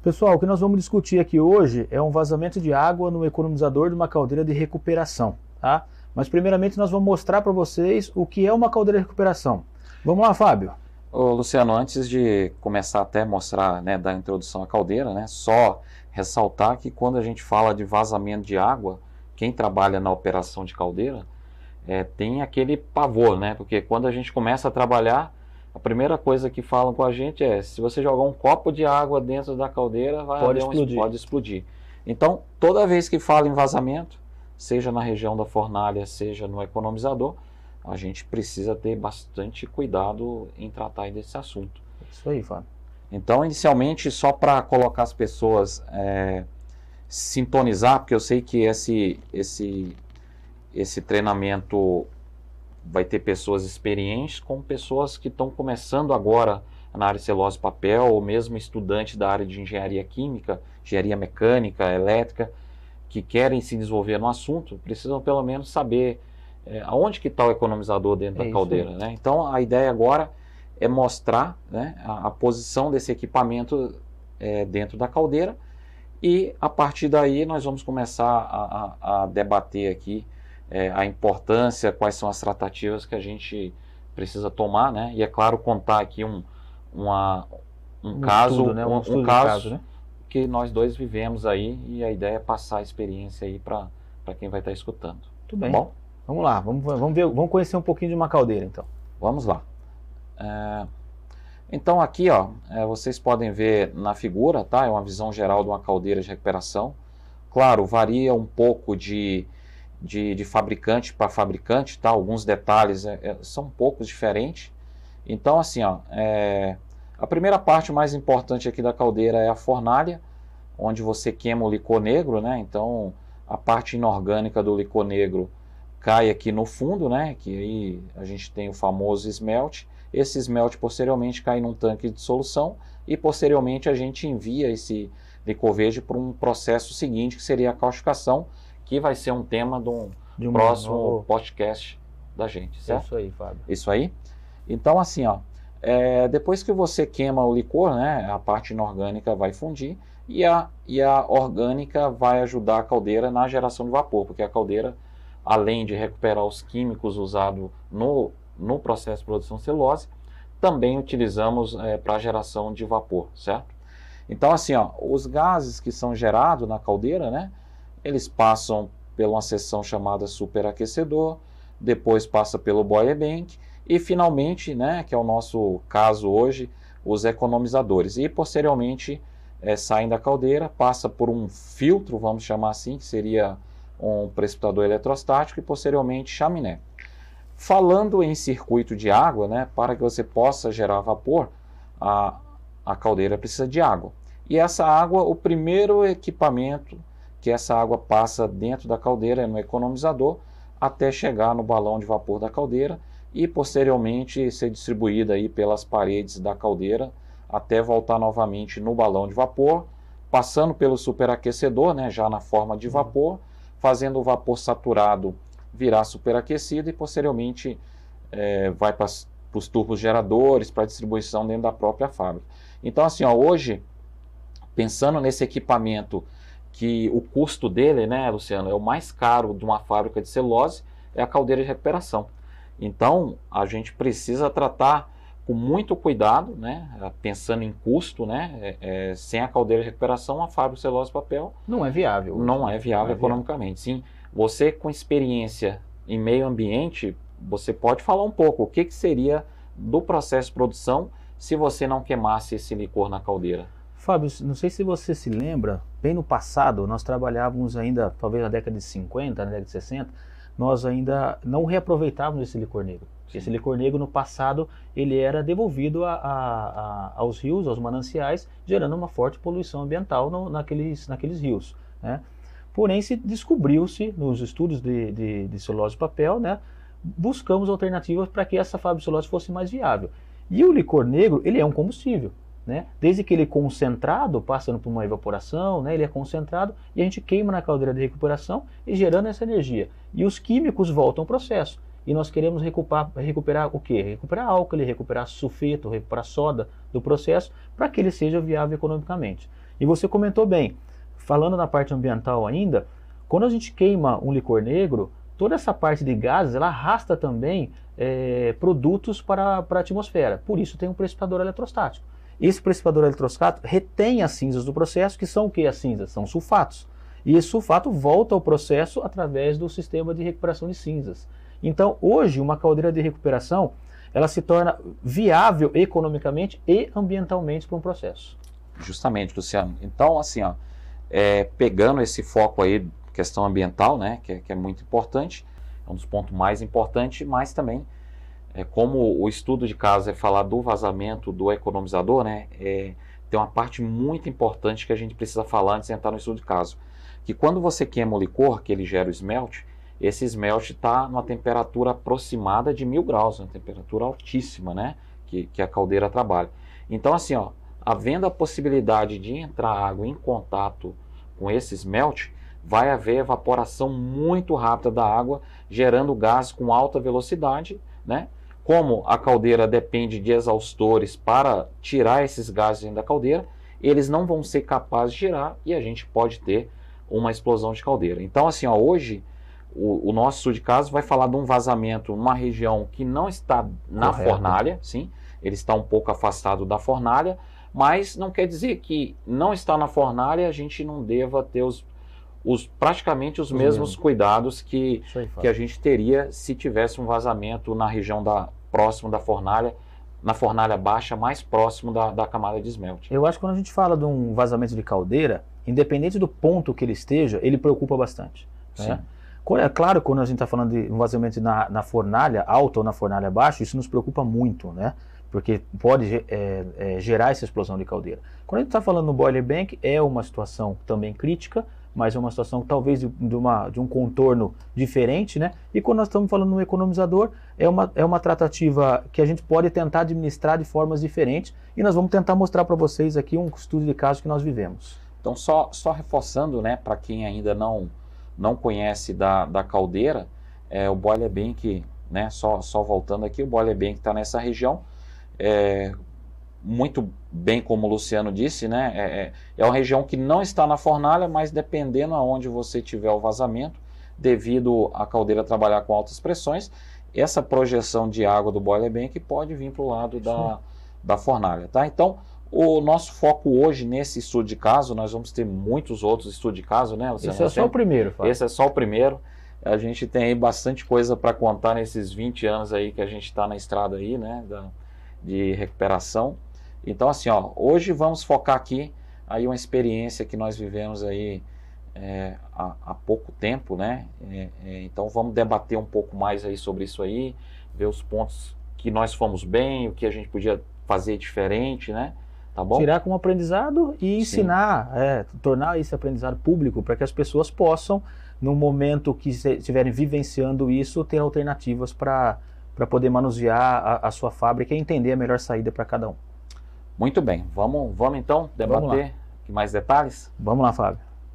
Pessoal, o que nós vamos discutir aqui hoje é um vazamento de água no economizador de uma caldeira de recuperação, tá? Mas primeiramente nós vamos mostrar para vocês o que é uma caldeira de recuperação. Vamos lá, Fábio? Ô, Luciano, antes de começar até mostrar, né, da introdução à caldeira, né, só ressaltar que quando a gente fala de vazamento de água, quem trabalha na operação de caldeira tem aquele pavor, né? Porque quando a gente começa a trabalhar, a primeira coisa que falam com a gente é: se você jogar um copo de água dentro da caldeira, pode explodir. Então, toda vez que fala em vazamento, seja na região da fornalha, seja no economizador, a gente precisa ter bastante cuidado em tratar desse assunto. Isso aí, Fábio. Então, inicialmente, só para colocar as pessoas sintonizar, porque eu sei que esse treinamento vai ter pessoas experientes com pessoas que estão começando agora na área de celulose e papel, ou mesmo estudantes da área de engenharia química, engenharia mecânica, elétrica, que querem se desenvolver no assunto, precisam pelo menos saber aonde que está o economizador dentro da caldeira, né? Então a ideia agora é mostrar, né, a posição desse equipamento dentro da caldeira, e a partir daí nós vamos começar a debater aqui a importância, quais são as tratativas que a gente precisa tomar, né? E é claro, contar aqui um caso, estudo, né? um caso, né? Que nós dois vivemos aí, e a ideia é passar a experiência aí para quem vai estar escutando. Tudo bem. Tá bom? Vamos lá, vamos conhecer um pouquinho de uma caldeira, então. Vamos lá. Então aqui, ó, vocês podem ver na figura, tá? É uma visão geral de uma caldeira de recuperação. Claro, varia um pouco de fabricante para fabricante, tá? Alguns detalhes são um pouco diferentes. Então, assim, ó, a primeira parte mais importante aqui da caldeira é a fornalha, onde você queima o licor negro, né? Então, a parte inorgânica do licor negro cai aqui no fundo, né? Que aí a gente tem o famoso esmalte. Esse esmalte posteriormente cai num tanque de solução, e posteriormente a gente envia esse licor verde para um processo seguinte, que seria a caustificação, que vai ser um tema de um próximo podcast da gente, certo? Isso aí, Fábio. Isso aí. Então, assim, ó, depois que você queima o licor, né, a parte inorgânica vai fundir, e a orgânica vai ajudar a caldeira na geração de vapor, porque a caldeira, além de recuperar os químicos usados no processo de produção de celulose, também utilizamos para a geração de vapor, certo? Então, assim, ó, os gases que são gerados na caldeira, né, eles passam por uma seção chamada superaquecedor, depois passa pelo boiler bank, e finalmente, né, que é o nosso caso hoje, os economizadores. E posteriormente saem da caldeira, passa por um filtro, vamos chamar assim, que seria um precipitador eletrostático, e posteriormente chaminé. Falando em circuito de água, né, para que você possa gerar vapor, a caldeira precisa de água. E essa água, o primeiro equipamento que essa água passa dentro da caldeira é no economizador, até chegar no balão de vapor da caldeira, e posteriormente ser distribuída aí pelas paredes da caldeira, até voltar novamente no balão de vapor, passando pelo superaquecedor, né, já na forma de vapor, fazendo o vapor saturado virar superaquecido, e posteriormente vai para os turbos geradores, para distribuição dentro da própria fábrica. Então, assim, ó, hoje, pensando nesse equipamento, que o custo dele, né, Luciano, é o mais caro de uma fábrica de celulose, é a caldeira de recuperação. Então, a gente precisa tratar com muito cuidado, né, pensando em custo, né, sem a caldeira de recuperação, a fábrica de celulose e papel não é viável. Não é viável economicamente. Sim, você com experiência em meio ambiente, você pode falar um pouco o que seria do processo de produção se você não queimasse esse licor na caldeira. Fábio, não sei se você se lembra, bem no passado, nós trabalhávamos ainda, talvez na década de 50, na década de 60, nós ainda não reaproveitávamos esse licor negro. Sim. Esse licor negro, no passado, ele era devolvido aos rios, aos mananciais, gerando uma forte poluição ambiental naqueles rios, né? Porém, se descobriu-se, nos estudos de celulose e papel, né, buscamos alternativas para que essa fábrica de celulose fosse mais viável. E o licor negro, ele é um combustível, né? Desde que ele é concentrado, passando por uma evaporação, né, ele é concentrado e a gente queima na caldeira de recuperação e gerando essa energia. E os químicos voltam ao processo. E nós queremos recuperar o quê? Recuperar álcool, recuperar sulfeto, recuperar soda do processo, para que ele seja viável economicamente. E você comentou bem, falando na parte ambiental ainda, quando a gente queima um licor negro, toda essa parte de gases, ela arrasta também produtos para a atmosfera. Por isso tem um precipitador eletrostático. Esse precipitador eletrostático retém as cinzas do processo, que são o que as cinzas? São sulfatos. E esse sulfato volta ao processo através do sistema de recuperação de cinzas. Então, hoje, uma caldeira de recuperação, ela se torna viável economicamente e ambientalmente para um processo. Justamente, Luciano. Então, assim, ó, pegando esse foco aí, questão ambiental, né, que é muito importante, é um dos pontos mais importantes, mas também, como o estudo de caso é falar do vazamento do economizador, né, tem uma parte muito importante que a gente precisa falar antes de entrar no estudo de caso, que quando você queima o licor, que ele gera o esmalte, esse esmalte está numa temperatura aproximada de 1000 graus, uma temperatura altíssima, né, que a caldeira trabalha. Então, assim, ó, havendo a possibilidade de entrar água em contato com esse esmalte, vai haver evaporação muito rápida da água, gerando gás com alta velocidade, né? Como a caldeira depende de exaustores para tirar esses gases dentro da caldeira, eles não vão ser capazes de girar e a gente pode ter uma explosão de caldeira. Então, assim, ó, hoje o nosso estudo de caso vai falar de um vazamento numa região que não está na fornalha, sim, ele está um pouco afastado da fornalha, mas não quer dizer que não está na fornalha a gente não deva ter praticamente os mesmos cuidados que a gente teria se tivesse um vazamento na região próximo da fornalha, na fornalha baixa, mais próximo da camada de esmalte. Eu acho que quando a gente fala de um vazamento de caldeira, independente do ponto que ele esteja, ele preocupa bastante. Né? É claro, quando a gente está falando de um vazamento na fornalha alta ou na fornalha baixa, isso nos preocupa muito, né? Porque pode gerar essa explosão de caldeira. Quando a gente está falando no boiler bank, é uma situação também crítica, mas é uma situação talvez de um contorno diferente, né? E quando nós estamos falando no economizador, é uma tratativa que a gente pode tentar administrar de formas diferentes, e nós vamos tentar mostrar para vocês aqui um estudo de caso que nós vivemos. Então, só reforçando, né, para quem ainda não conhece da caldeira, o boiler bank, né, só voltando aqui, o boiler bank está nessa região, muito bem como o Luciano disse, né, é uma região que não está na fornalha, mas dependendo aonde você tiver o vazamento, devido à caldeira trabalhar com altas pressões, essa projeção de água do boiler bank pode vir para o lado da fornalha, tá? Então, o nosso foco hoje nesse estudo de caso, nós vamos ter muitos outros estudos de caso, né, Luciano? Esse é só o primeiro, Fábio. Esse é só o primeiro. A gente tem aí bastante coisa para contar nesses 20 anos aí que a gente está na estrada aí, né, de recuperação. Então, assim, ó, hoje vamos focar aqui aí uma experiência que nós vivemos aí há pouco tempo, né? Então vamos debater um pouco mais aí sobre isso aí, ver os pontos que nós fomos bem, o que a gente podia fazer diferente, né? Tá bom? Tirar como aprendizado e ensinar, tornar esse aprendizado público para que as pessoas possam, no momento que estiverem vivenciando isso, ter alternativas para poder manusear a sua fábrica e entender a melhor saída para cada um. Muito bem, vamos então debater mais detalhes? Vamos lá, Fábio.